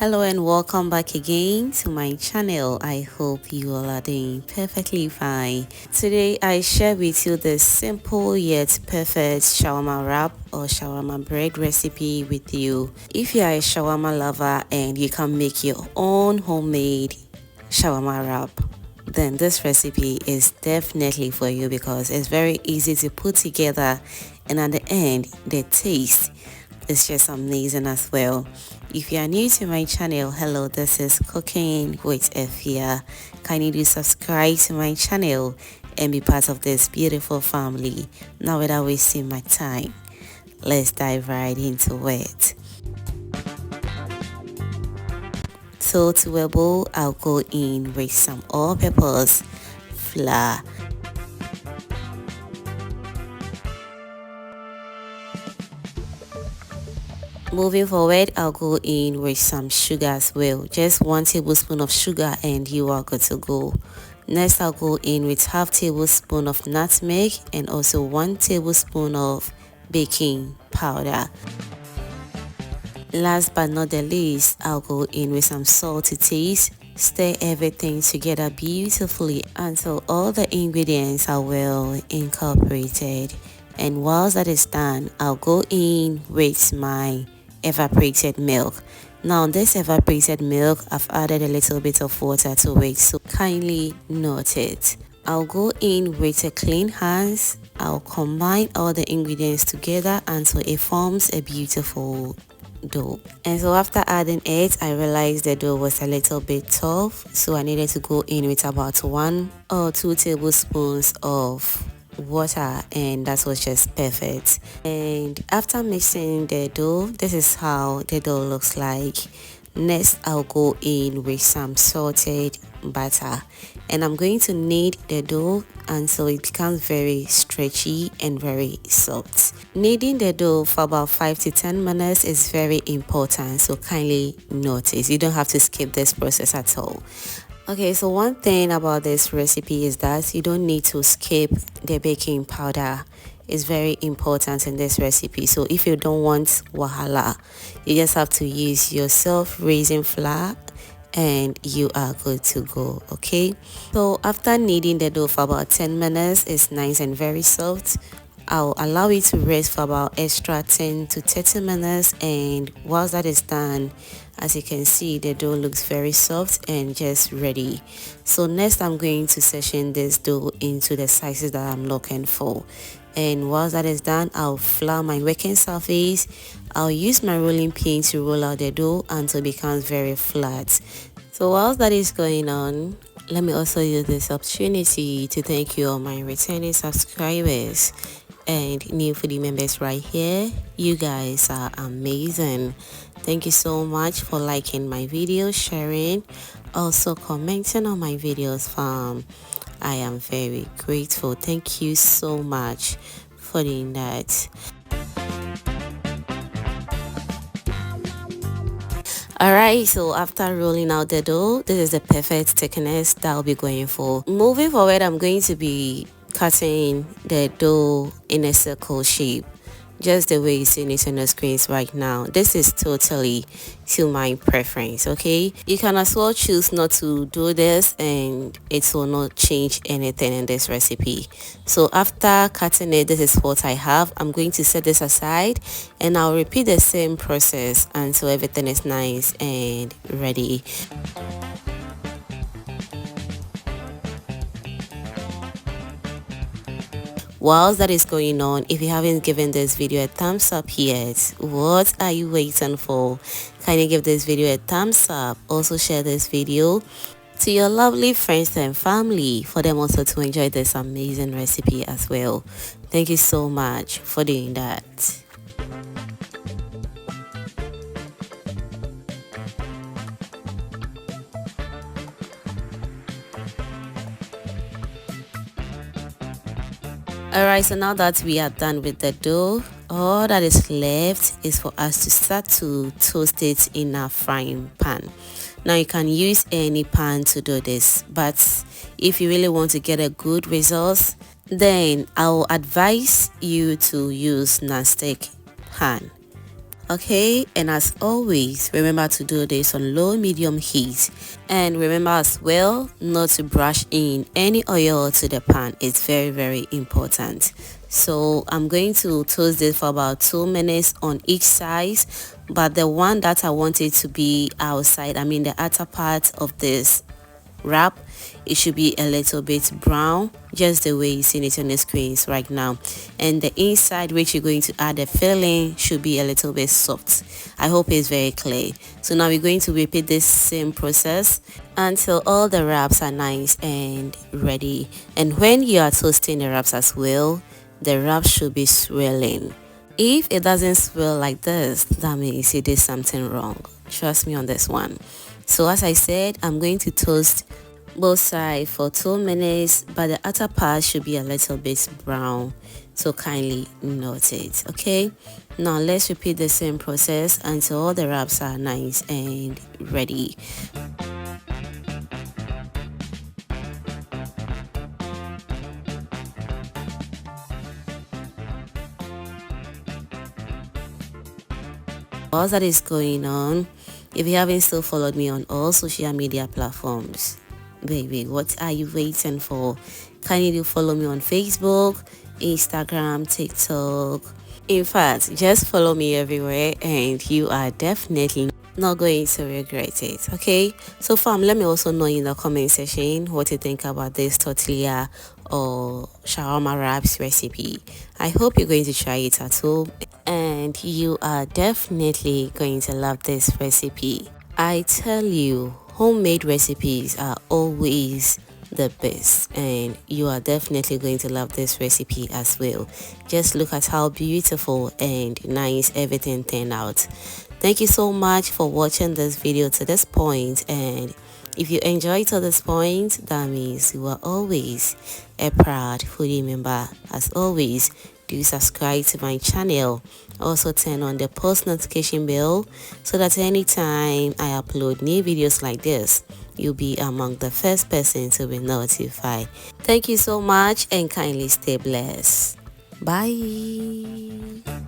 Hello and welcome back again to my channel. I hope you all are doing perfectly fine. Today I share with you the simple yet perfect shawarma wrap or shawarma bread recipe with you. If you are a shawarma lover and you can make your own homemade shawarma wrap, then this recipe is definitely for you because it's very easy to put together, and at the end the taste is just amazing as well. If you are new to my channel, hello, this is Cooking with F here. Kindly do subscribe to my channel and be part of this beautiful family. Now without wasting my time, let's dive right into it. So to a bowl, I'll go in with some all-purpose flour. Moving forward, I'll go in with some sugar as well. Just 1 tablespoon of sugar and you are good to go. Next, I'll go in with half tablespoon of nutmeg and also 1 tablespoon of baking powder. Last but not the least, I'll go in with some salt to taste. Stir everything together beautifully until all the ingredients are well incorporated. And whilst that is done, I'll go in with my evaporated milk. Now this evaporated milk, I've added a little bit of water to it, so kindly note it. I'll go in with a clean hands. I'll combine all the ingredients together until it forms a beautiful dough. And so after adding it, I realized the dough was a little bit tough, so I needed to go in with about 1 or 2 tablespoons of water, and that was just perfect. And after mixing the dough, this is how the dough looks like. Next, I'll go in with some salted butter, and I'm going to knead the dough until it becomes very stretchy and very soft. Kneading the dough for about 5 to 10 minutes is very important, so kindly notice. You don't have to skip this process at all. Okay, so one thing about this recipe is that you don't need to skip the baking powder. It's very important in this recipe. So if you don't want wahala, you just have to use your self-raising flour and you are good to go. Okay, so after kneading the dough for about 10 minutes, it's nice and very soft. I'll allow it to rest for about extra 10 to 30 minutes, and whilst that is done, as you can see, the dough looks very soft and just ready. So next, I'm going to section this dough into the sizes that I'm looking for. And whilst that is done, I'll flour my working surface. I'll use my rolling pin to roll out the dough until it becomes very flat. So whilst that is going on, let me also use this opportunity to thank you all my returning subscribers and new foodie members right here. You guys are amazing. Thank you so much for liking my videos, sharing, also commenting on my videos, fam. I am very grateful. Thank you so much for doing that. Alright, so after rolling out the dough, this is the perfect thickness that I'll be going for. Moving forward, I'm going to be cutting the dough in a circle shape, just the way you see it on the screens right now. This is totally to my preference. Okay, you can as well choose not to do this and it will not change anything in this recipe. So after cutting it, this is what I have. I'm going to set this aside and I'll repeat the same process until everything is nice and ready. Whilst that is going on, if you haven't given this video a thumbs up yet, what are you waiting for? Kindly give this video a thumbs up. Also share this video to your lovely friends and family for them also to enjoy this amazing recipe as well. Thank you so much for doing that. Alright, so now that we are done with the dough, all that is left is for us to start to toast it in a frying pan. Now you can use any pan to do this, but if you really want to get a good result, then I'll advise you to use non-stick pan. Okay, and as always, remember to do this on low medium heat, and remember as well not to brush in any oil to the pan. It's very important. So I'm going to toast this for about 2 minutes on each side, but the one that I want it to be outside, I mean the outer part of this wrap, it should be a little bit brown, just the way you see it on the screens right now, and the inside which you're going to add the filling should be a little bit soft. I hope it's very clear. So now we're going to repeat this same process until all the wraps are nice and ready. And when you are toasting the wraps as well, the wrap should be swirling. If it doesn't swirl like this, that means you did something wrong. Trust me on this one. So as I said, I'm going to toast both sides for 2 minutes, but the outer part should be a little bit brown, so kindly note it. Okay, now let's repeat the same process until all the wraps are nice and ready. While that is going on, if you haven't still followed me on all social media platforms, baby, what are you waiting for? Kindly do follow me on Facebook, Instagram, TikTok. In fact, just follow me everywhere and you are definitely not going to regret it. Okay, so fam, let me also know in the comment section what you think about this tortilla or shawarma wraps recipe. I hope you're going to try it at home and you are definitely going to love this recipe. I tell you, homemade recipes are always the best, and you are definitely going to love this recipe as well. Just look at how beautiful and nice everything turned out. Thank you so much for watching this video to this point, and if you enjoyed to this point, that means you are always a proud foodie member. As always, do subscribe to my channel. Also turn on the post notification bell so that anytime I upload new videos like this, you'll be among the first person to be notified. Thank you so much and kindly stay blessed. Bye.